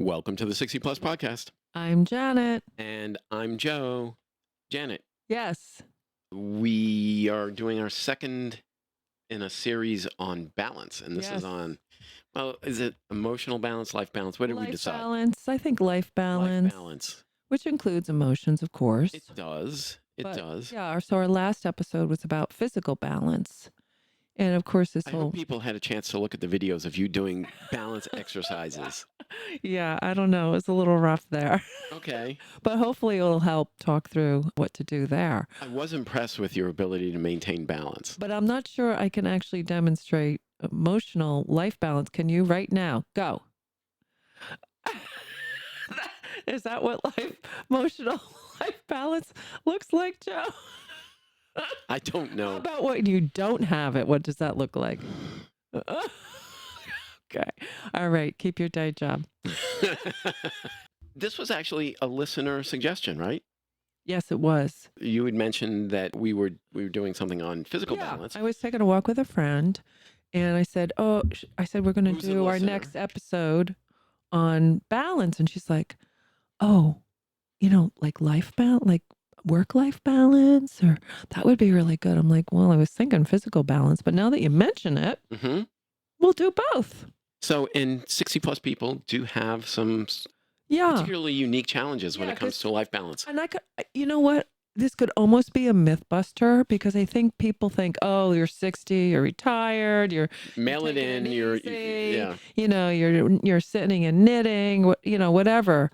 Welcome to the 60 Plus podcast. I'm Janet. And I'm Joe. Janet, Yes. we are doing our second in a series on balance. And this is Yes. on, well, is it emotional balance, life balance? What did we Life decide? balance. I think life balance. Life balance. Which includes emotions, of course. It does. It But, does. Yeah. So our last episode was about physical balance. And of course, this I whole. hope people had a chance to look at the videos of you doing balance exercises. Yeah, I don't know. It's a little rough there. Okay. But hopefully it'll help talk through what to do there. I was impressed with your ability to maintain balance. But I'm not sure I can actually demonstrate emotional life balance. Can you right now? Go. Is that what emotional life balance looks like, Joe? I don't How know. about when you don't have it? What does that look like? Okay. All right. Keep your day job. This was actually a listener suggestion, right? Yes, it was. You had mentioned that we were doing something on physical Yeah. balance. I was taking a walk with a friend and I said, we're going to Who's the do our listener? next episode on balance. And she's like, like life balance, like work-life balance, or that would be really good. I'm like, well, I was thinking physical balance, but now that you mention it, hmm we'll do both. So, and 60 plus people do have some Yeah. particularly unique challenges when Yeah, it comes 'cause- to life balance. And you know what? This could almost be a myth buster because I think people think, oh, you're 60, you're retired, you're Mail it taking in. easy, Yeah. You're sitting and knitting, whatever.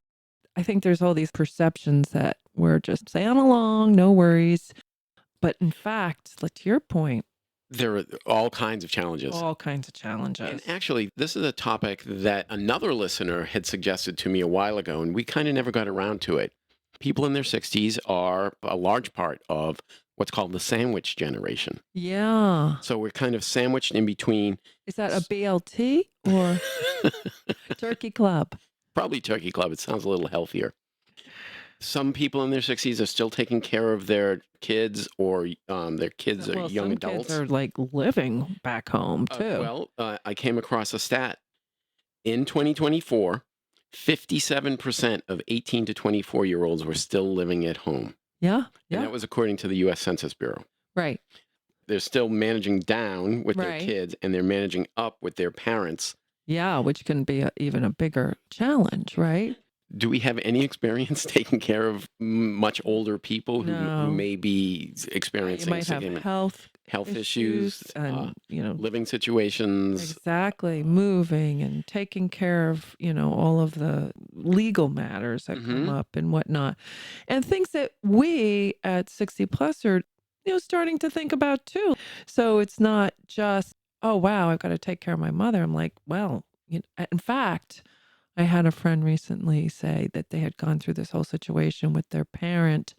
I think there's all these perceptions that we're just saying along, no worries. But in fact, to your point, There are all kinds of challenges. all kinds of challenges. And actually, this is a topic that another listener had suggested to me a while ago, and we kind of never got around to it. People in their 60s are a large part of what's called the sandwich generation. Yeah. So we're kind of sandwiched in between. Is that a BLT or Turkey Club? Probably Turkey Club. It sounds a little healthier. Some people in their 60s are still taking care of their kids, or their kids are young some adults. kids are like living back home too. I came across a stat. In 2024, 57% of 18 to 24-year-olds were still living at home. Yeah. And that was according to the U.S. Census Bureau. Right. They're still managing down with their Right. kids, and they're managing up with their parents. Yeah, which can be even a bigger challenge, right? Do we have any experience taking care of much older people who No. may be You experiencing might have significant health issues, and, living situations? exactly, moving and taking care of, all of the legal matters that come Mhm. up and whatnot. And things that we at 60 plus are, starting to think about too. So it's not just, oh, wow, I've got to take care of my mother. I'm like, well, in fact, I had a friend recently say that they had gone through this whole situation with their parent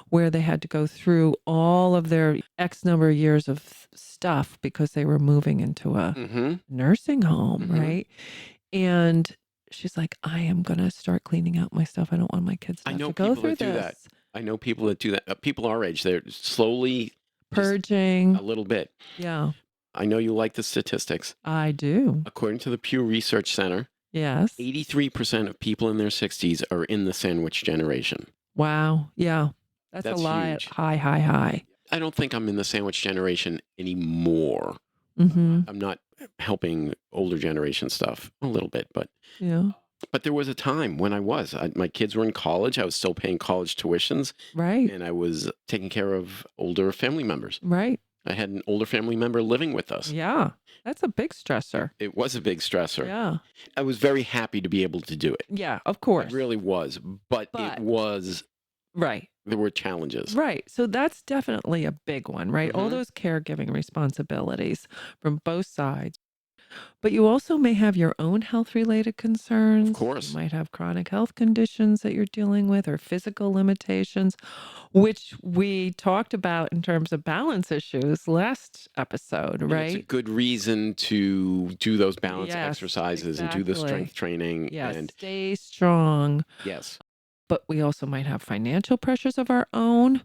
where they had to go through all of their X number of years of stuff because they were moving into a Mhm. nursing home, Mhm. right? And she's like, I am going to start cleaning out my stuff. I don't want my kids to I have know to go people through that do that. this. I know people that do that. People our age, they're slowly just Purging. a little bit. Yeah, I know you like the statistics. I do. According to the Pew Research Center, Yes. 83% of people in their 60s are in the sandwich generation. Wow. Yeah. That's a That's lot. huge. High. I don't think I'm in the sandwich generation anymore. Mm-hmm. I'm not helping older generation stuff a little bit, but Yeah. there was a time when I was. My kids were in college. I was still paying college tuitions, Right. and I was taking care of older family members. Right. I had an older family member living with us. Yeah. That's a big stressor. It was a big stressor. Yeah. I was very happy to be able to do it. Yeah, of I course. really was, but But- it was, Right. there were challenges. Right. So that's definitely a big one, right? All Mhm. those caregiving responsibilities from both sides. But you also may have your own health related concerns. course. You might have chronic health conditions that you're dealing with or physical limitations, which we talked about in terms of balance issues last episode, And it's a right? good reason to do those balance Yes, exercises and do the exactly. strength training. Yes. And Stay strong. yes, But we also might have financial pressures of our own,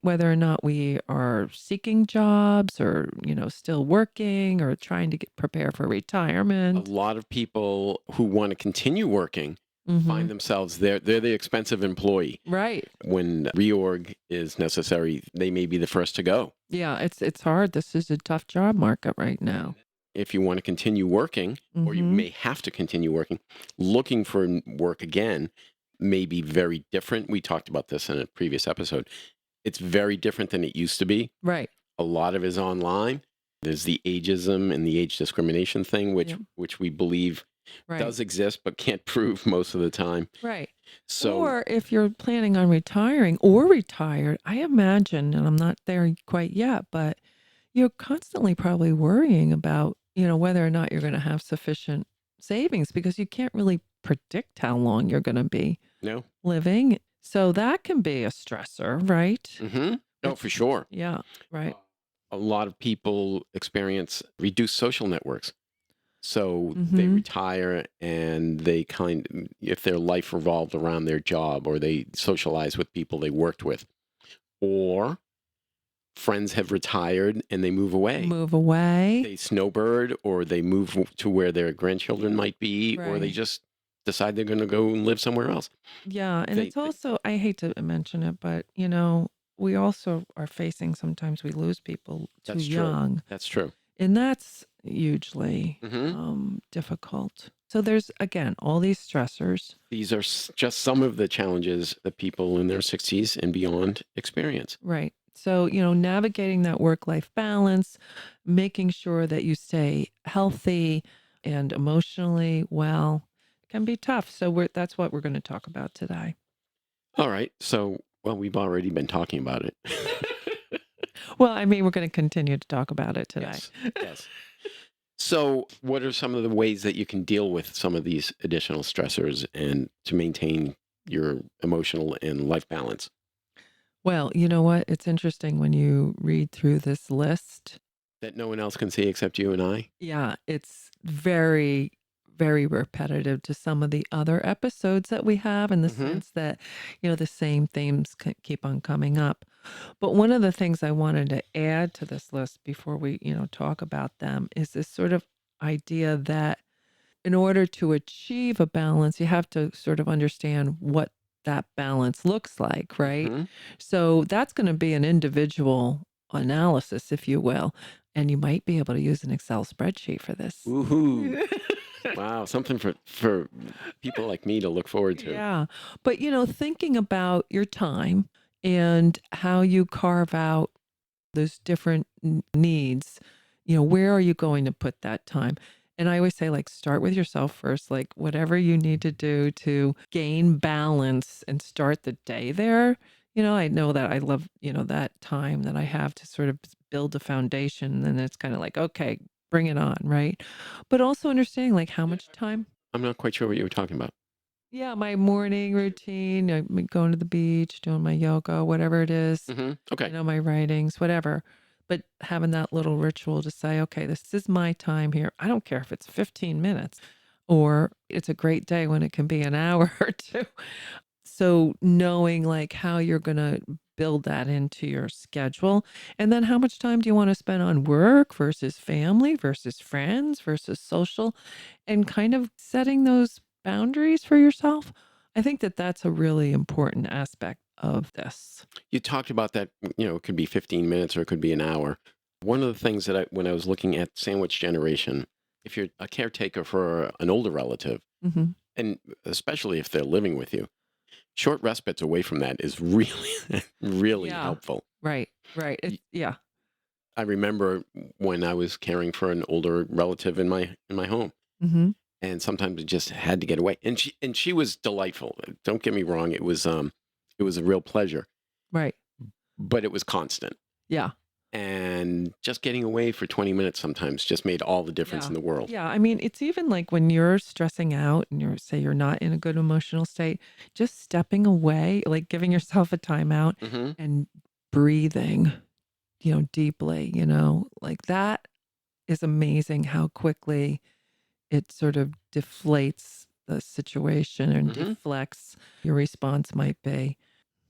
whether or not we are seeking jobs or, still working or trying to prepare for a retirement. lot of people who want to continue working Mhm. find themselves they're the expensive employee. Right. When reorg is necessary, they may be the first to go. Yeah, it's hard. This is a tough job market right now. If you want to continue working, or you Mhm. may have to continue working, looking for work again may be very different. We talked about this in a previous episode. It's very different than it used to be. Right. A lot of it is online. There's the ageism and the age discrimination thing, which Yep. which we believe Right. does exist but can't prove most of the time. Right. So Or if you're planning on retiring or retired, I imagine, and I'm not there quite yet, but you're constantly probably worrying about, whether or not you're going to have sufficient savings because you can't really predict how long you're going to be no. living. So that can be a stressor, right? Mm-hmm. Oh, for sure. Yeah, right. A lot of people experience reduced social networks. So they Mhm. retire and if their life revolved around their job, or they socialize with people they worked with, or friends have retired and they move away. Move away. They snowbird, or they move to where their grandchildren might be, or they Right. just decide they're going to go and live somewhere else. Yeah, and They, it's also, I hate to mention it, but we also are facing sometimes we lose people too that's true. young, That's true. and that's hugely Hmm. difficult. So there's again all these stressors. These are just some of the challenges that people in their 60s and beyond experience. Right. So, navigating that work-life balance, making sure that you stay healthy and emotionally well can be tough. So that's what we're going to talk about today. All right. So, well, we've already been talking about it. Well, I mean, we're going to continue to talk about it today. Yes. Yes. So, what are some of the ways that you can deal with some of these additional stressors and to maintain your emotional and life balance? Well, you know what? It's interesting when you read through this list. That no one else can see except you and I? Yeah, it's very, very repetitive to some of the other episodes that we have in the Hmm. sense that, the same themes keep on coming up. But one of the things I wanted to add to this list before we, talk about them is this sort of idea that in order to achieve a balance, you have to sort of understand what that balance looks like, right? Hmm. So that's going to be an individual analysis, if you will. And you might be able to use an Excel spreadsheet for this. Woohoo. Wow. Something for people like me to look forward to. Yeah. But, thinking about your time and how you carve out those different needs, where are you going to put that time? And I always say, like, start with yourself first, like, whatever you need to do to gain balance and start the day there. I know that I love, that time that I have to sort of build a foundation. And it's kind of like, okay, bring it on, right? But also understanding, like, how much time. I'm not quite sure what you were talking about. Yeah, my morning routine, going to the beach, doing my yoga, whatever it is, Okay. my writings, whatever. But having that little ritual to say, okay, this is my time here. I don't care if it's 15 minutes or it's a great day when it can be an hour or two. So knowing like how you're going to build that into your schedule. And then how much time do you want to spend on work versus family versus friends versus social, and kind of setting those boundaries for yourself. I think that that's a really important aspect of this. You talked about that, it could be 15 minutes or it could be an hour. One of the things that when I was looking at sandwich generation, if you're a caretaker for an older relative, Hmm. and especially if they're living with you, short respites away from that is really, really Yeah. helpful. Right. Right. Yeah. I remember when I was caring for an older relative in my home, Hmm. and sometimes I just had to get away. And she was delightful. Don't get me wrong; it was a real pleasure, Right. but it was constant. Yeah. And just getting away for 20 minutes sometimes just made all the difference Yeah. in the world. Yeah. I mean, it's even like when you're stressing out and you're not in a good emotional state, just stepping away, like giving yourself a timeout Hmm. and breathing, deeply, like that is amazing how quickly it sort of deflates the situation and Hmm. deflects your response might be.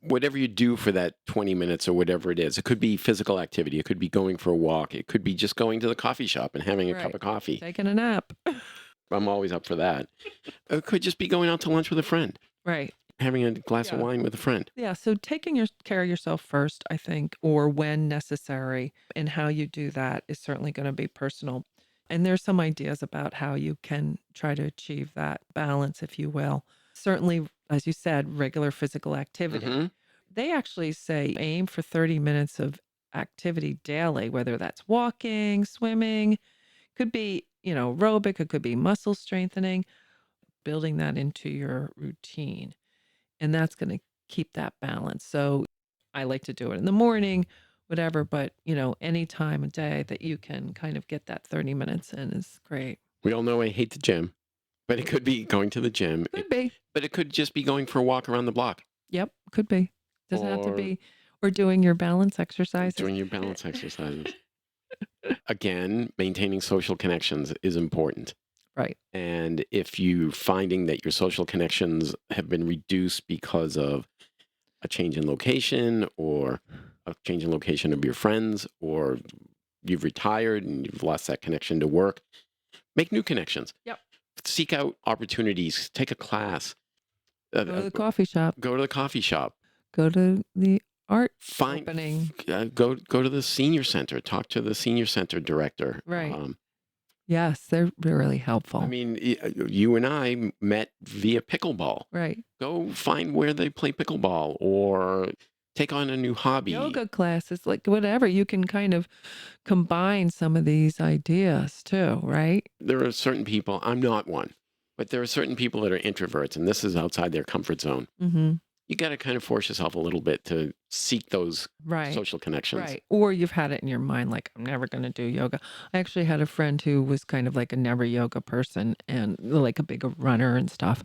Whatever you do for that 20 minutes or whatever it is, it could be physical activity, it could be going for a walk, it could be just going to the coffee shop and having a cup Right. of coffee. Taking a nap. I'm always up for that. It could just be going out to lunch with a friend, Right. having a glass of Yeah. wine with a friend. Yeah. So taking care of yourself first, I think, or when necessary, and how you do that is certainly going to be personal. And there's some ideas about how you can try to achieve that balance, if you will. Certainly, as you said, regular physical activity. Hmm. They actually say aim for 30 minutes of activity daily, whether that's walking, swimming, could be, aerobic, it could be muscle strengthening, building that into your routine. And that's going to keep that balance. So I like to do it in the morning, whatever, but any time of day that you can kind of get that 30 minutes in is great. We all know I hate the gym, but it could be going to the gym. Could be. But it could just be going for a walk around the block Yep, could be. Doesn't have to or be, or doing your balance exercises. doing your balance exercises. Again, maintaining social connections is important. Right. And if you finding that your social connections have been reduced because of a change in location or a change in location of your friends, or you've retired and you've lost that connection to work, make new connections. Yep. Seek out opportunities, take a class, Go to the coffee shop, go to the coffee shop, go to the art find, opening. go to the senior center, talk to the senior center director. Right. Yes, they're really helpful. I mean, you and I met via pickleball. Right. Go find where they play pickleball or take on a new hobby. Yoga classes, like whatever. You can kind of combine some of these ideas too, right? There are certain people, I'm not one, but there are certain people that are introverts, and this is outside their comfort zone. Mm-hmm. You got to kind of force yourself a little bit to seek those Right. social connections. Right. Or you've had it in your mind, like, I'm never going to do yoga. I actually had a friend who was kind of like a never yoga person and like a big runner and stuff.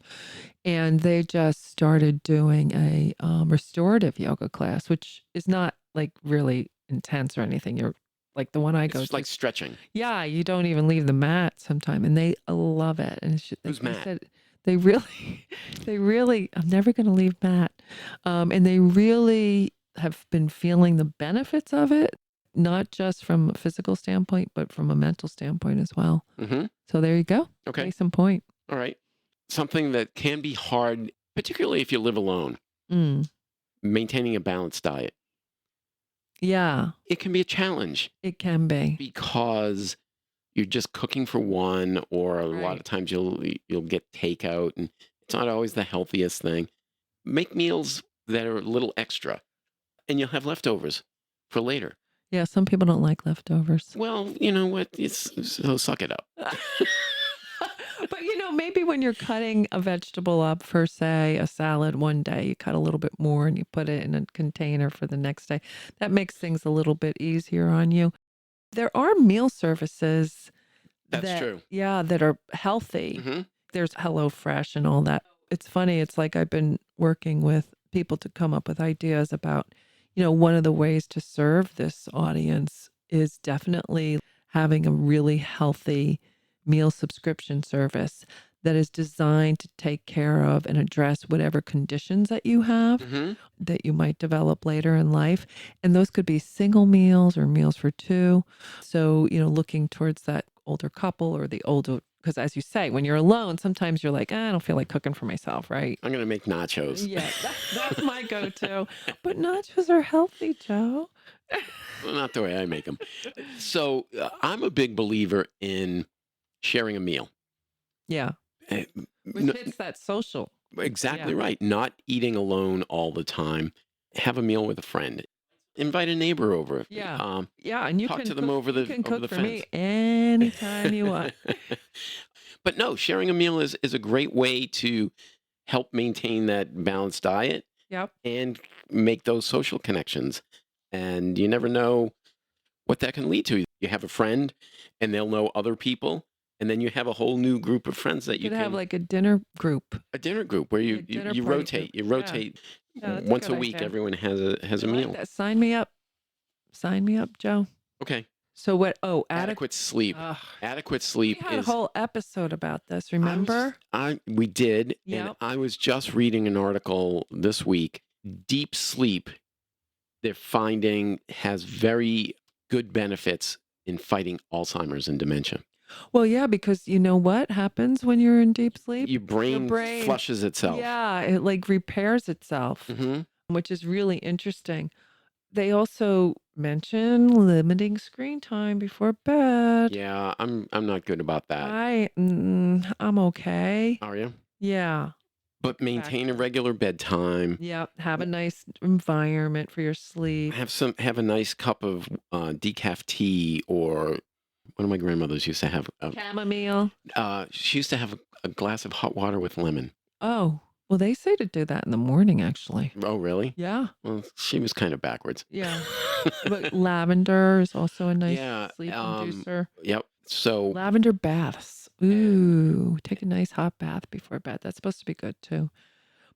And they just started doing a restorative yoga class, which is not like really intense or anything. You're like the one I go It's to. like stretching. Yeah, you don't even leave the mat sometime, and they love it. And it's just, Who's they Matt? said they really, I'm never going to leave Matt. And they really have been feeling the benefits of it, not just from a physical standpoint, but from a mental standpoint as well. Hmm. So there you go. Okay. Case in point. All right. Something that can be hard, particularly if you live alone, Mm. maintaining a balanced diet. Yeah, It can be a challenge it can be. because you're just cooking for one, or a lot Right. of times you'll get takeout, and it's not always the healthiest thing. Make meals that are a little extra, and you'll have leftovers for later. Yeah, some people don't like leftovers. Well, you know what? So suck it up. But maybe when you're cutting a vegetable up for, say, a salad one day, you cut a little bit more and you put it in a container for the next day. That makes things a little bit easier on you. There are meal services That's true. yeah, that are healthy. Hmm. There's HelloFresh and all that. It's funny. It's like I've been working with people to come up with ideas about, one of the ways to serve this audience is definitely having a really healthy meal subscription service that is designed to take care of and address whatever conditions that you have Hmm. that you might develop later in life. And those could be single meals or meals for two. So, looking towards that older couple or the older, because as you say, when you're alone, sometimes you're like, I don't feel like cooking for myself, right? I'm going to make nachos. Yeah, that's my go-to. But nachos are healthy, Joe. Well, not the way I make them. So I'm a big believer in sharing a meal. Yeah, Uh, which n- hits that social. Exactly Yeah. right. Not eating alone all the time. Have a meal with a friend. Invite a neighbor over. Yeah. Yeah, and you Talk can to them cook, over you the can over cook the for me fence. anytime you want. But no, sharing a meal is a great way to help maintain that balanced diet Yep. and make those social connections. And you never know what that can lead to. You have a friend and they'll know other people. And then you have a whole new group of friends that you Could have can, like a dinner group. a dinner group where Like a you dinner you party rotate. group. You Yeah. rotate Yeah, that's a once a good week. idea. Everyone has a I like meal. that. Sign me up. Sign me up, Joe. Okay. So what? Oh, Adequate sleep. Ugh. Adequate We sleep had a is. whole episode about this, I was- remember? we did, and Yep. I was just reading an article this week. Deep sleep, they're finding, has very good benefits in fighting Alzheimer's and dementia. Well, yeah, because you know what happens when you're in deep sleep? Your Your brain brain, flushes itself. yeah, it like repairs itself, Hmm. which is really interesting. They also mention limiting screen time before bed. Yeah, I'm not good about that. I'm okay. Are you? Yeah, like But maintain a factor. regular bedtime. Yeah, have a nice environment for your sleep. Have a nice cup of decaf tea, or one of my grandmothers used to have. Chamomile. She used to have a glass of hot water with lemon. Oh, well, they say to do that in the morning, actually. Oh, really? Yeah, Well, she was kind of backwards. yeah. But lavender is also a nice Yeah. sleep inducer. Yep. So, Lavender baths. and Ooh, take a nice hot bath before bed. That's supposed to be good too.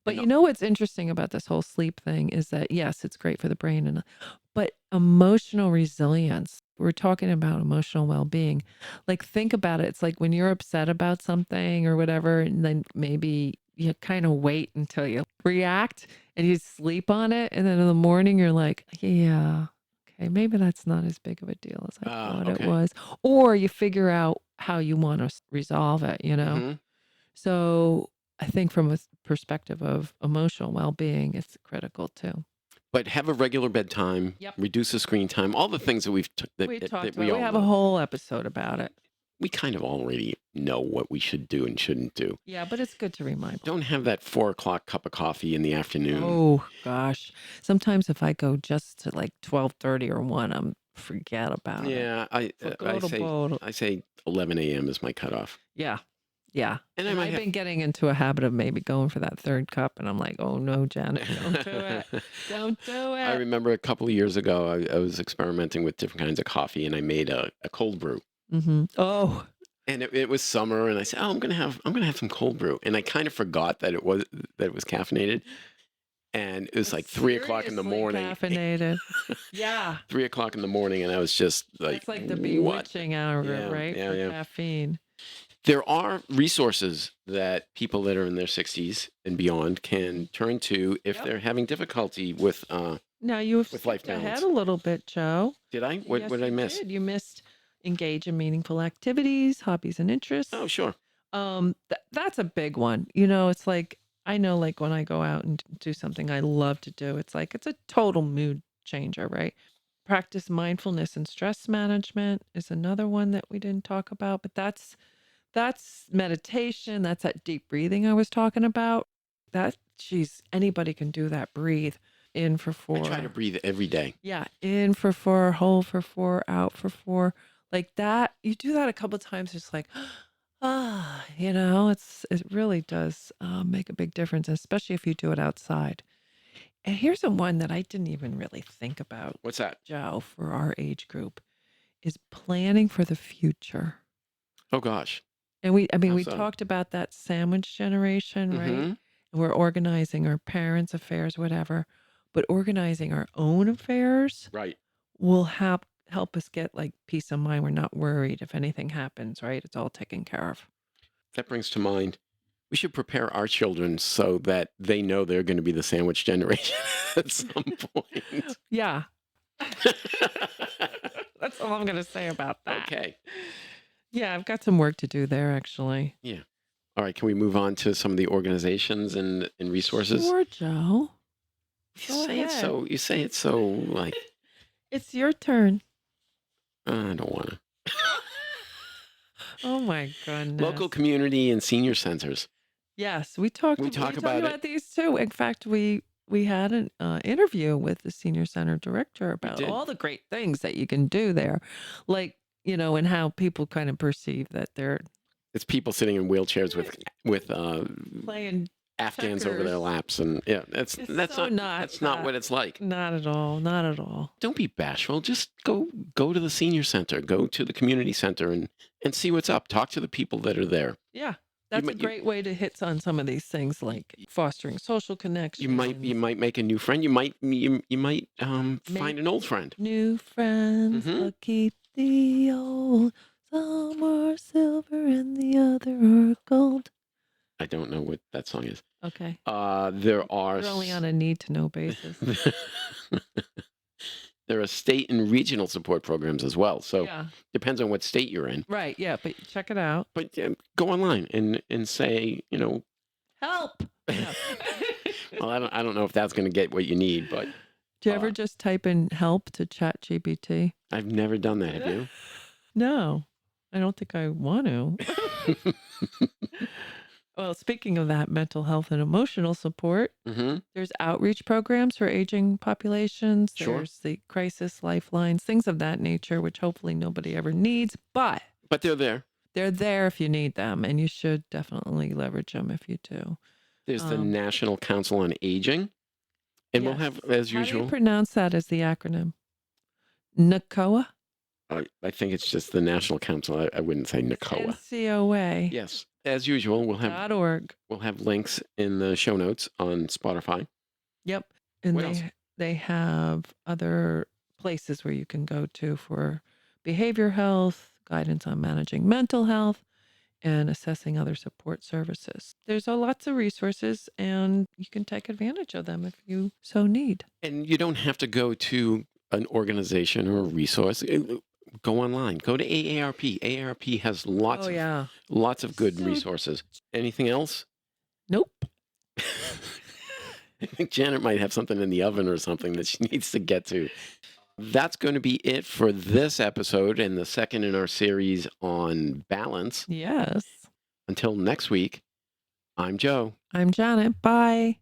But and you know what's interesting about this whole sleep thing is that yes, it's great for the brain but emotional resilience. We're talking about emotional well-being. Like think about it. It's like when you're upset about something or whatever, and then maybe you kind of wait until you react and you sleep on it. And then in the morning you're like, yeah, okay, maybe that's not as big of a deal as I thought it okay. was. Or you figure out how you want to resolve it, you know? Hmm. So I think from a perspective of emotional well-being, it's critical too. But have a regular bedtime. Yep. Reduce the screen time. All the things that We talked that about we we all have a know. whole episode about it. We kind of already know what we should do and shouldn't do. Yeah, but it's good to remind people. Don't have that 4 o'clock cup of coffee in the afternoon. Oh gosh. Sometimes if I go just to like 12:30 or 1, forget about it. Yeah, Forget about it. I say 11 a.m. is my cutoff. Yeah. Yeah. And I And might I've have. been getting into a habit of maybe going for that third cup and I'm like, "Oh no, Janet, don't do it. Don't do I it." remember a couple of years ago, I was experimenting with different kinds of coffee, and I made a cold brew. Oh, And it was summer, and I said, "Oh, I'm gonna have some cold brew." And I kind of forgot that it was caffeinated, and it was like 3 o'clock in the seriously morning. caffeinated. Yeah. 3 o'clock in the morning, and I was just like, That's like the "What?" bewitching hour, Yeah, right? yeah, For yeah. caffeine. There are resources that people that are in their 60s and beyond can turn to if Yep. they're having difficulty with Now you've life skipped ahead balance. a little bit, Joe. Did I? What Yes, did I you miss? did. You missed engage in meaningful activities, hobbies, and Oh, interests. sure. That's a big one. You know, it's like I know, like when I go out and do something I love to do, it's like it's a total mood changer, right? Practice mindfulness and stress management is another one that we didn't talk about, but that's meditation. That's that deep breathing I was talking about. That, geez, anybody can do that. Breathe in for I try to 4. breathe every day. Yeah, in for 4, hold for 4, out for 4. Like that, you do that a couple times, it's like, it really does make a big difference, especially if you do it outside. And here's a one that I didn't even really think about, What's that? Joe, for our age group, is planning for the future. Oh gosh. And we How's that? talked about that sandwich generation, right? Mm-hmm. And we're organizing our parents' affairs, whatever, but organizing our own affairs Right. will help us get like peace of mind. We're not worried if anything happens, right? It's all taken care of. That brings to mind, we should prepare our children so that they know they're going to be the sandwich generation at some point. Yeah. That's all I'm going to say about that. Okay. Yeah, I've got some work to do there actually. Yeah. All right. Can we move on to some of the organizations and resources? Sure, Joe. You Go say it ahead. so. You say it so like It's your turn. I don't want to. Oh my goodness. Local community and senior centers. Yes, we talked We talk about it. about these too. In fact, we had an interview with the senior center director about did. all the great things that you can do there, like and how people kind of perceive that they're It's people sitting in wheelchairs with playing. Afghans over their checkers. laps, and yeah, It's that's so not not what it's like. not at all, not at all. Don't be bashful. Just go to the senior center, go to the community center, and see what's up. Talk to the people that are there. Yeah, that's a might- you- great way to hit on some of these things, like fostering social connections. You might make a new friend. You might find an old friend. New friends, Mhm. but keep the old. Some are silver and the other are gold. I don't know what that song is. Okay. There are We're only on a need to know basis. There are state and regional support programs as well. So Yeah. depends on what state you're in. Right. Yeah. But check it out. But go online and say, Help. No. well, I don't know if that's going to get what you need, but Do you ever just type in help to ChatGPT? I've never done that. Have you? No, I don't think I want to. Well, speaking of that, mental health and emotional support, Mm-hmm. there's outreach programs for aging populations. Sure. There's the crisis lifelines, things of that nature, which hopefully nobody ever needs, but But they're there. they're there if you need them, and you should definitely leverage them if you do. There's the National Council on Aging. And we'll have, as How do usual, you pronounce that as the acronym? NACOA? I think it's just the National Council. I wouldn't say NACOA. NCOA. Yes. As usual, .org. we'll have links in the show notes on Spotify. Yep. And What else? they have other places where you can go to for behavior health, guidance on managing mental health, and assessing other support services. There's lots of resources, and you can take advantage of them if you so need. And you don't have to go to an organization or a resource. Go online. Go to AARP. AARP has lots of good So- resources. Anything else? Nope. I think Janet might have something in the oven or something that she needs to get to. That's going to be it for this episode and the second in our series on balance. Yes. Until next week, I'm Joe. I'm Janet. Bye.